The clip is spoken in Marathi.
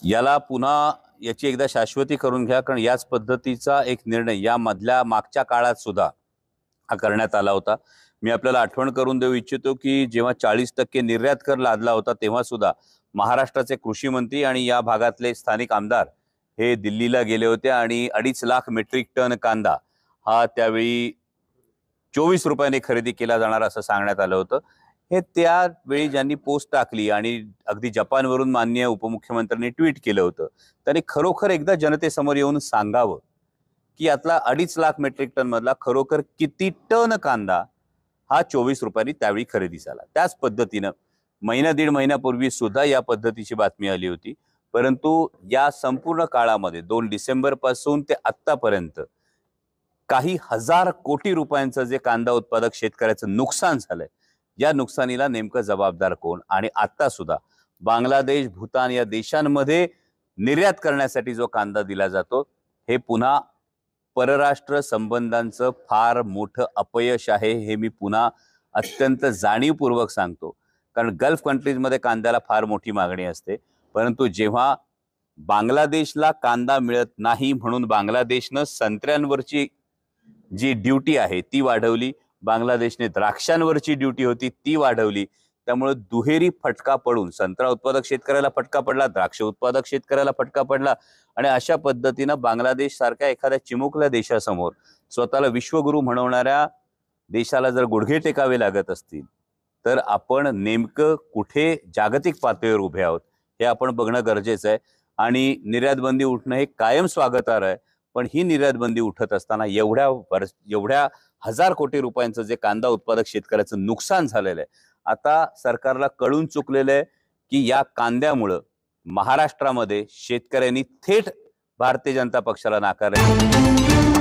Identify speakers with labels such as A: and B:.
A: याला पुन्हा याची एकदा शाश्वती करून घ्या, कारण याच पद्धतीचा एक निर्णय या मधल्या मागच्या काळात सुद्धा हा करण्यात आला होता। मी आपल्याला आठवण करून देऊ इच्छितो की जेव्हा 40% निर्यात कर लादला होता तेव्हा सुद्धा महाराष्ट्राचे कृषी मंत्री आणि या भागातले स्थानिक आमदार हे दिल्लीला गेले होते आणि 2.5 लाख मेट्रिक टन कांदा हा त्यावेळी 24 रुपयांनी खरेदी केला जाणार असं सांगण्यात आलं होतं। हे त्यावेळी ज्यांनी पोस्ट टाकली आणि अगदी जपानवरून माननीय उपमुख्यमंत्र्यांनी ट्विट केलं होतं, त्यांनी खरोखर एकदा जनतेसमोर येऊन सांगावं की यातला 2.5 लाख मेट्रिक टन मधला खरोखर किती टन कांदा हा 24 रुपयांनी त्यावेळी खरेदी झाला। त्याच पद्धतीनं महिना दीड महिन्यापूर्वी सुद्धा या पद्धतीची बातमी आली होती, परंतु या संपूर्ण काळामध्ये 2 डिसेंबर पासून ते आत्तापर्यंत काही हजार कोटी रुपयांचं जे कांदा उत्पादक शेतकऱ्याचं नुकसान झालंय, या नुकसानीला नेमकं जबाबदार कोण? आणि आता सुद्धा बांगलादेश, भूतान या देशांमध्ये निर्यात करण्यासाठी जो कांदा दिला जातो, हे पुन्हा परराष्ट्र संबंधांचं फार मोठं अपयश आहे, हे मी पुन्हा अत्यंत जाणीवपूर्वक सांगतो। कारण गल्फ कंट्रीजमध्ये कांद्याला फार मोठी मागणी असते, परंतु जेव्हा बांगलादेशला कांदा मिळत नाही म्हणून बांगलादेशनं संत्र्यांवरची जी ड्यूटी आहे ती वाढवली, बांगलादेशने द्राक्षांवरची ड्यूटी होती ती वाढवली, त्यामुळे दुहेरी फटका पडून संत्रा उत्पादक शेतकऱ्याला फटका पडला, द्राक्ष उत्पादक शेतकऱ्याला फटका पडला आणि अशा पद्धतीनं बांगलादेश सारख्या एखाद्या चिमुकल्या देशासमोर स्वतःला विश्वगुरू म्हणवणाऱ्या देशाला जर गुडघे टेकावे लागत असतील तर आपण नेमकं कुठे जागतिक पातळीवर उभे आहोत हे आपण बघणं गरजेचं आहे। आणि निर्यात बंदी उठणं हे कायम स्वागतार्ह आहे, पण ही निर्यात बंदी उठत असताना एवढ्या हजार कोटी रुपयांचं जे कांदा उत्पादक शेतकऱ्याचं नुकसान झालेलं आहे, आता सरकारला कळून चुकलेलं आहे की या कांद्यामुळं महाराष्ट्रामध्ये शेतकऱ्यांनी थेट भारतीय जनता पक्षाला नाकारले।